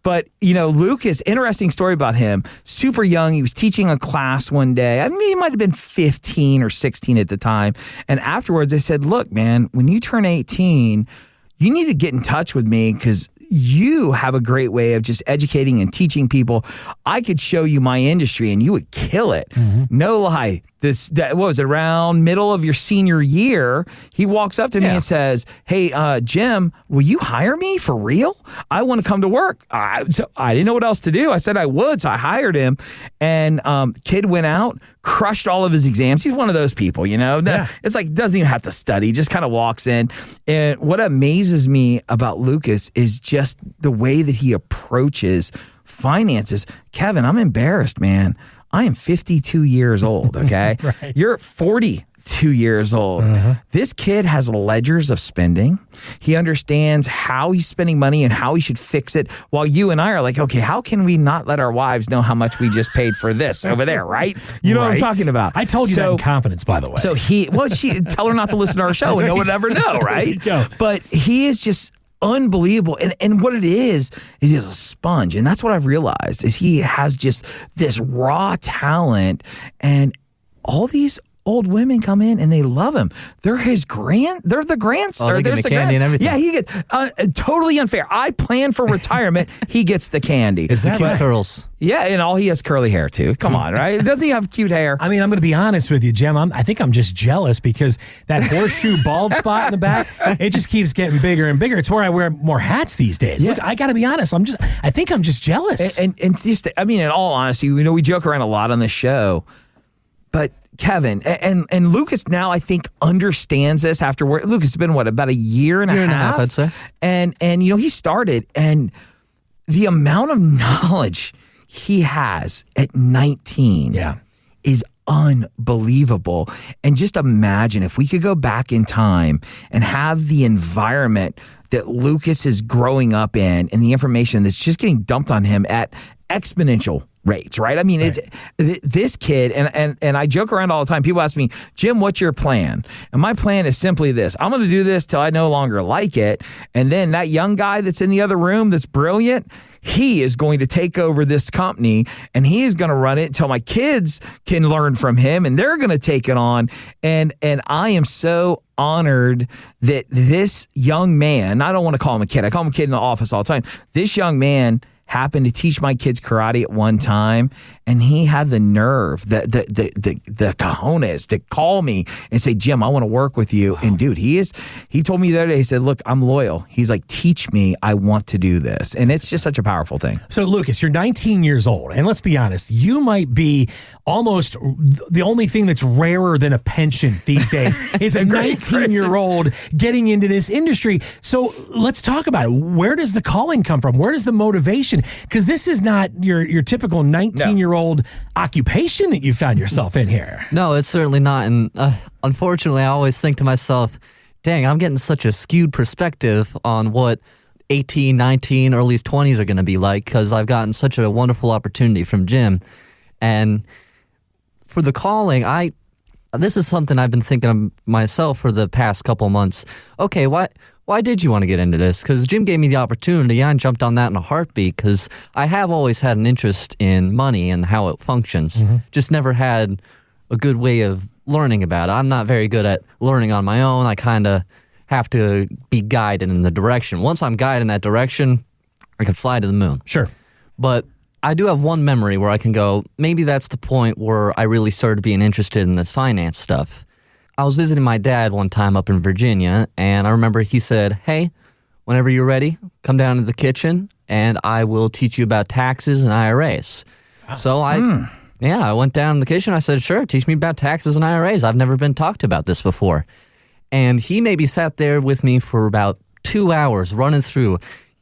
But, you know, Lucas, interesting story about him. Super young. He was teaching a class one day. I mean, he might have been 15 or 16 at the time. And afterwards, I said, look, man, when you turn 18, you need to get in touch with me because you have a great way of just educating and teaching people. I could show you my industry and you would kill it. Mm-hmm. No lie. What was it, around middle of your senior year, he walks up to me and says, hey, Jim, will you hire me for real? I want to come to work. So I didn't know what else to do. I said I would, so I hired him. And kid went out, crushed all of his exams. He's one of those people, you know? It's like, doesn't even have to study, just kind of walks in. And what amazes me about Lucas is just the way that he approaches finances. Kevin, I'm embarrassed, man. I am 52 years old, okay? Right. You're 42 years old. Uh-huh. This kid has ledgers of spending. He understands how he's spending money and how he should fix it, while you and I are like, okay, how can we not let our wives know how much we just paid for this over there, right? You know what I'm talking about. I told you that in confidence, by the way. So tell her not to listen to our show and no one would ever know, right? But he is just unbelievable. And what it is he's a sponge. And that's what I've realized is he has just this raw talent, and all these old women come in and they love him. They're the grandson. Oh, they give me candy and everything. Yeah, he gets totally unfair. I plan for retirement. He gets the candy. Is that right? Curls. Yeah, and all he has curly hair too. Come on, right? Doesn't he have cute hair? I mean, I'm going to be honest with you, Jim. I think I'm just jealous because that horseshoe bald spot in the back, it just keeps getting bigger and bigger. It's where I wear more hats these days. Yeah. Look, I got to be honest. I think I'm just jealous. And just, I mean, in all honesty, we joke around a lot on this show, but Kevin and Lucas now I think understands this after Lucas has been about a year and a half, I'd say. And he started, and the amount of knowledge he has at 19 is unbelievable. And just imagine if we could go back in time and have the environment that Lucas is growing up in and the information that's just getting dumped on him at exponential rates, right? I mean, it's this kid, and I joke around all the time. People ask me, Jim, what's your plan? And my plan is simply this. I'm going to do this till I no longer like it. And then that young guy that's in the other room that's brilliant, he is going to take over this company and he is going to run it until my kids can learn from him and they're going to take it on. And I am so honored that this young man, I don't want to call him a kid. I call him a kid in the office all the time. This young man happened to teach my kids karate at one time, and he had the nerve, the cojones to call me and say, Jim, I want to work with you. Wow. And dude, he told me the other day, he said, look, I'm loyal. He's like, teach me. I want to do this. And it's just such a powerful thing. So Lucas, you're 19 years old, and let's be honest, you might be almost the only thing that's rarer than a pension these days is a 19-year-old getting into this industry. So let's talk about it. Where does the calling come from? Where does the motivation? Because this is not your typical 19-year-old occupation that you found yourself in here. No, it's certainly not. And unfortunately, I always think to myself, dang, I'm getting such a skewed perspective on what 18, 19, early 20s are going to be like because I've gotten such a wonderful opportunity from Jim. And for the calling, this is something I've been thinking of myself for the past couple months. Okay, why did you want to get into this? Because Jim gave me the opportunity. I jumped on that in a heartbeat because I have always had an interest in money and how it functions. Mm-hmm. Just never had a good way of learning about it. I'm not very good at learning on my own. I kind of have to be guided in the direction. Once I'm guided in that direction, I can fly to the moon. Sure. But I do have one memory where I can go, maybe that's the point where I really started being interested in this finance stuff. I was visiting my dad one time up in Virginia, and I remember he said, hey, whenever you're ready, come down to the kitchen, and I will teach you about taxes and IRAs. So I went down in the kitchen. I said, sure, teach me about taxes and IRAs. I've never been talked about this before. And he maybe sat there with me for about 2 hours running through.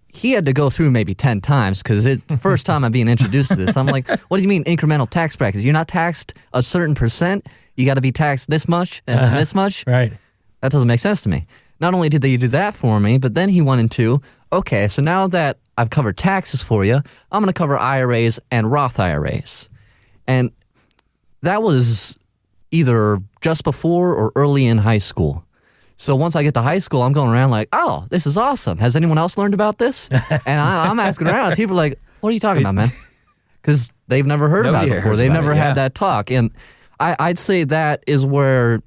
He had to go through maybe 10 times because the first time I'm being introduced to this. I'm like, what do you mean incremental tax brackets? You're not taxed a certain percent? You got to be taxed this much and then this much? Right. That doesn't make sense to me. Not only did they do that for me, but then he went into, okay, so now that I've covered taxes for you, I'm going to cover IRAs and Roth IRAs. And that was either just before or early in high school. So once I get to high school, I'm going around like, oh, this is awesome. Has anyone else learned about this? And I'm asking around. People are like, what are you talking about, man? Because they've never heard about it before. They've never had that talk. And I'd say that is where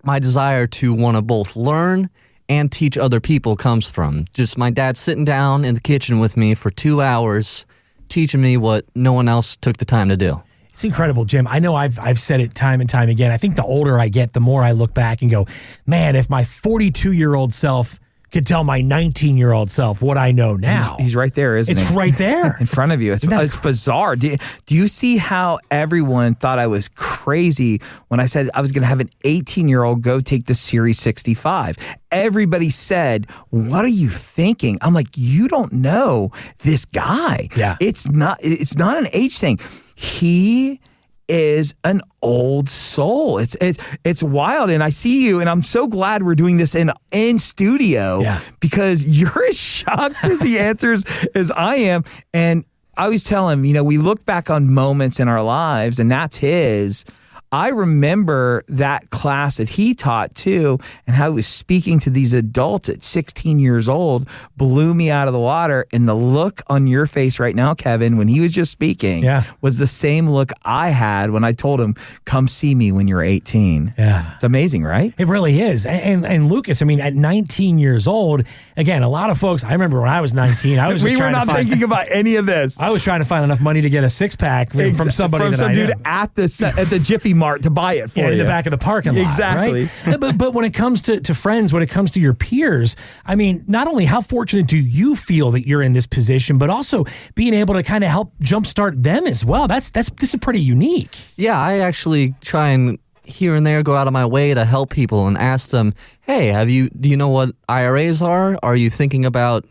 my desire to want to both learn and teach other people comes from. Just my dad sitting down in the kitchen with me for 2 hours, teaching me what no one else took the time to do. It's incredible, Jim. I know I've said it time and time again. I think the older I get, the more I look back and go, man, if my 42-year-old self could tell my 19-year-old self what I know now. He's right there, isn't he? It's right there. In front of you. It's bizarre. Do you see how everyone thought I was crazy when I said I was going to have an 18-year-old go take the Series 65? Everybody said, what are you thinking? I'm like, you don't know this guy. Yeah. It's not an age thing. He is an old soul. It's wild. And I see you, and I'm so glad we're doing this in studio because you're as shocked as the answers as I am. And I always tell him, we look back on moments in our lives, and that's his. I remember that class that he taught too, and how he was speaking to these adults at 16 years old blew me out of the water. And the look on your face right now, Kevin, when he was just speaking, was the same look I had when I told him, come see me when you're 18. Yeah. It's amazing, right? It really is. And Lucas, I mean, at 19 years old, again, a lot of folks, I remember when I was 19, I was just we were not thinking about any of this. I was trying to find enough money to get a six-pack from somebody from that some I dude knew. at the Jiffy Mart to buy it for you. In the back of the parking lot. Exactly. Right? But when it comes to friends, when it comes to your peers, I mean, not only how fortunate do you feel that you're in this position, but also being able to kind of help jumpstart them as well. This is pretty unique. Yeah, I actually try and here and there go out of my way to help people and ask them, hey, do you know what IRAs are? Are you thinking about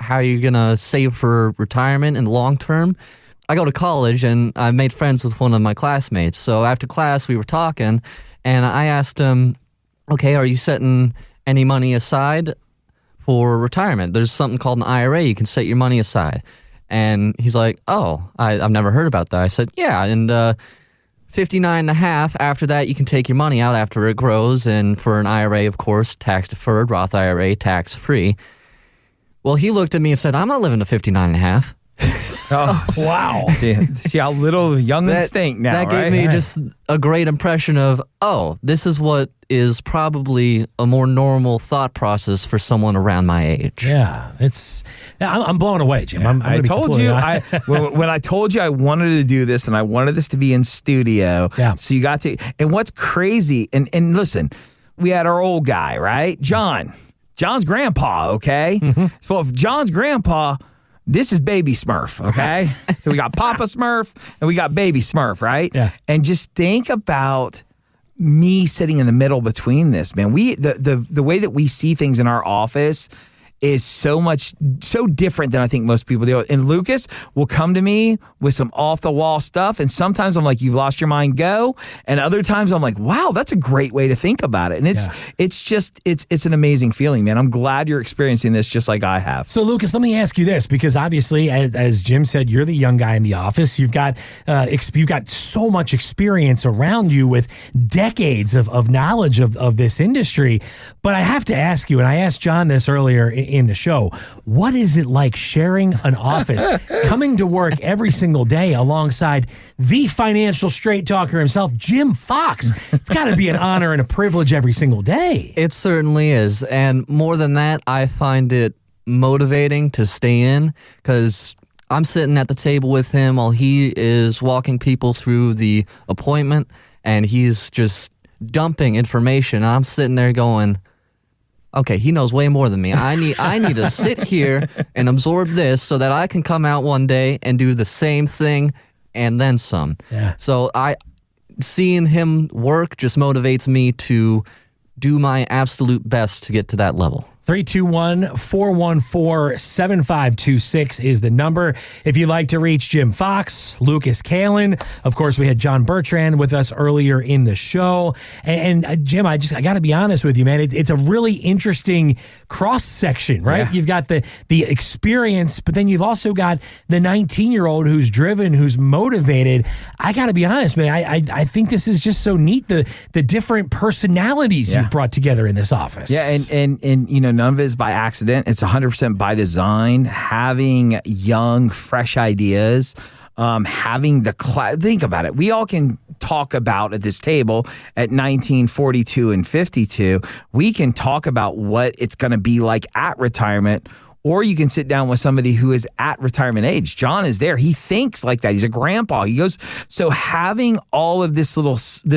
how you're going to save for retirement in the long term? I go to college and I made friends with one of my classmates. So after class, we were talking and I asked him, okay, are you setting any money aside for retirement? There's something called an IRA. You can set your money aside. And he's like, oh, I've never heard about that. I said, yeah. And 59 and a half, after that, you can take your money out after it grows. And for an IRA, of course, tax deferred, Roth IRA, tax free. Well, he looked at me and said, I'm not living to 59 and a half. Oh, wow. See how little youngins think now, that gave me just a great impression of, this is what is probably a more normal thought process for someone around my age. Yeah, I'm blown away, Jim. I told you, when I told you I wanted to do this and I wanted this to be in studio, so you got to, and what's crazy, and listen, we had our old guy, right? John's grandpa, okay? Mm-hmm. So if John's grandpa, this is Baby Smurf, okay? So we got Papa Smurf and we got Baby Smurf, right? Yeah. And just think about me sitting in the middle between this, man. The way that we see things in our office is so different than I think most people do. And Lucas will come to me with some off the wall stuff. And sometimes I'm like, you've lost your mind, go. And other times I'm like, wow, that's a great way to think about it. And it's an amazing feeling, man. I'm glad you're experiencing this just like I have. So Lucas, let me ask you this, because obviously, as Jim said, you're the young guy in the office. You've got so much experience around you with decades of knowledge of this industry. But I have to ask you, and I asked John this earlier in the show, what is it like sharing an office, coming to work every single day alongside the financial straight talker himself, Jim Fox? It's got to be an honor and a privilege every single day. It certainly is. And more than that, I find it motivating to stay in because I'm sitting at the table with him while he is walking people through the appointment and he's just dumping information. And I'm sitting there going, okay, he knows way more than me. I need to sit here and absorb this so that I can come out one day and do the same thing and then some. Yeah. So seeing him work just motivates me to do my absolute best to get to that level. 321-414-7526 is the number. If you'd like to reach Jim Fox, Lucas Kalin, of course, we had John Bertrand with us earlier in the show. And Jim, I got to be honest with you, man. It's a really interesting cross section, right? Yeah. You've got the experience, but then you've also got the 19-year-old who's driven, who's motivated. I got to be honest, man. I think this is just so neat, the different personalities you've brought together in this office. Yeah, and you know, none of it is by accident. It's 100% by design. Having young, fresh ideas, having think about it. We all can talk about at this table at 19, 42, and 52. We can talk about what it's going to be like at retirement. Or you can sit down with somebody who is at retirement age. John is there. He thinks like that. He's a grandpa. He goes, so having all of this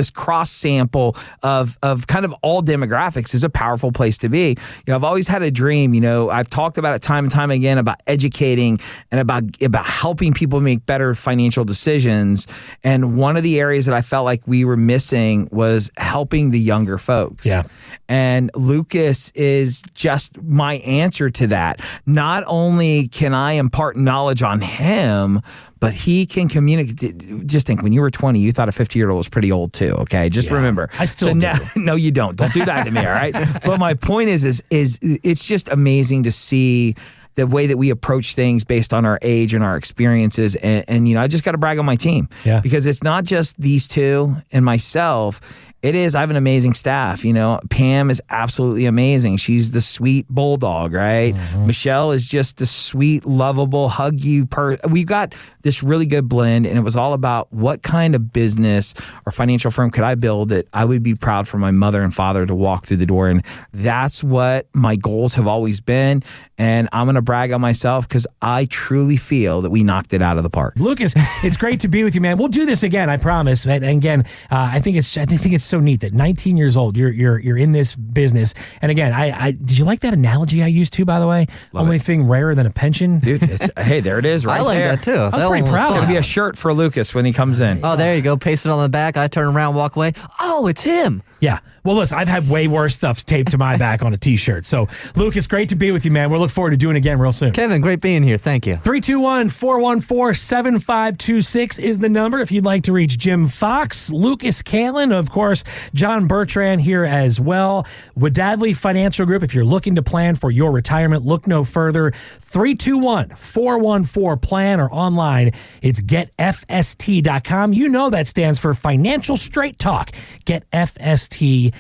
cross sample of kind of all demographics is a powerful place to be. You know, I've always had a dream, you know, I've talked about it time and time again about educating and about helping people make better financial decisions. And one of the areas that I felt like we were missing was helping the younger folks. Yeah. And Lucas is just my answer to that. Not only can I impart knowledge on him, but he can communicate. Just think, when you were 20, you thought a 50-year-old was pretty old too, okay? Just remember. I still do. Now, no, you don't. Don't do that to me, all right? But my point is it's just amazing to see the way that we approach things based on our age and our experiences. And I just got to brag on my team because it's not just these two and myself. It is. I have an amazing staff. Pam is absolutely amazing. She's the sweet bulldog, right? Mm-hmm. Michelle is just the sweet, lovable, hug you. We've got this really good blend, and it was all about what kind of business or financial firm could I build that I would be proud for my mother and father to walk through the door. And that's what my goals have always been. And I'm going to brag on myself because I truly feel that we knocked it out of the park. Lucas, it's great to be with you, man. We'll do this again, I promise. And again, I think it's so neat that 19 years old, you're in this business. And again, I did you like that analogy I used too? By the way, only thing rarer than a pension, dude. Hey, there it is. Right, I like there. that too. I was pretty proud. It's gonna be a shirt for Lucas when he comes in. Oh, there you go. Paste it on the back. I turn around, walk away. Oh, it's him. Yeah. Well, listen, I've had way worse stuff taped to my back on a T-shirt. So, Lucas, great to be with you, man. We'll look forward to doing it again real soon. Kevin, great being here. Thank you. 321-414-7526 is the number if you'd like to reach Jim Fox, Lucas Kalin, of course, John Bertrand here as well. Wadadli Financial Group, if you're looking to plan for your retirement, look no further. 321-414-PLAN or online, it's getfst.com. You know that stands for Financial Straight Talk. Getfst.com.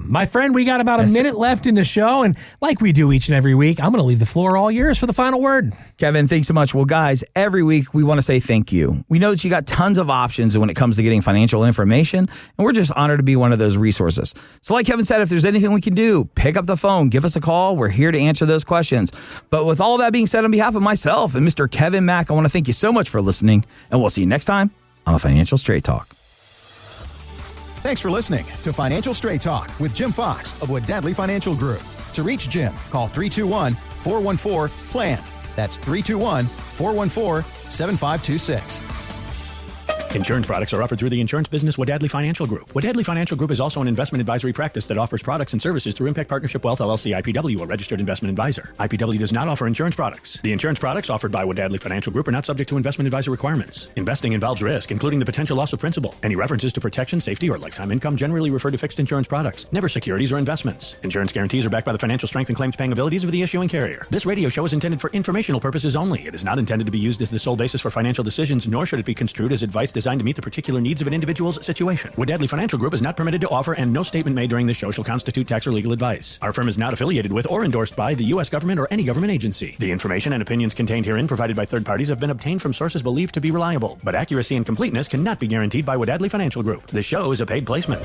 My friend, we got about a minute left in the show, and like we do each and every week, I'm going to leave the floor all yours for the final word. Kevin, thanks so much. Well, guys, every week we want to say thank you. We know that you got tons of options when it comes to getting financial information, and we're just honored to be one of those resources. So like Kevin said, if there's anything we can do, pick up the phone, give us a call. We're here to answer those questions. But with all that being said, on behalf of myself and Mr. Kevin Mack, I want to thank you so much for listening, and we'll see you next time on the Financial Straight Talk. Thanks for listening to Financial Straight Talk with Jim Fox of Wadadli Financial Group. To reach Jim, call 321-414-PLAN. That's 321-414-7526. Insurance products are offered through the insurance business Wadadli Financial Group. Wadadli Financial Group is also an investment advisory practice that offers products and services through Impact Partnership Wealth LLC IPW, a registered investment advisor. IPW does not offer insurance products. The insurance products offered by Wadadli Financial Group are not subject to investment advisor requirements. Investing involves risk, including the potential loss of principal. Any references to protection, safety, or lifetime income generally refer to fixed insurance products, never securities or investments. Insurance guarantees are backed by the financial strength and claims paying abilities of the issuing carrier. This radio show is intended for informational purposes only. It is not intended to be used as the sole basis for financial decisions, nor should it be construed as advice designed to meet the particular needs of an individual's situation. Wadadli Financial Group is not permitted to offer, and no statement made during this show shall constitute tax or legal advice. Our firm is not affiliated with or endorsed by the U.S. government or any government agency. The information and opinions contained herein provided by third parties have been obtained from sources believed to be reliable, but accuracy and completeness cannot be guaranteed by Wadadli Financial Group. This show is a paid placement.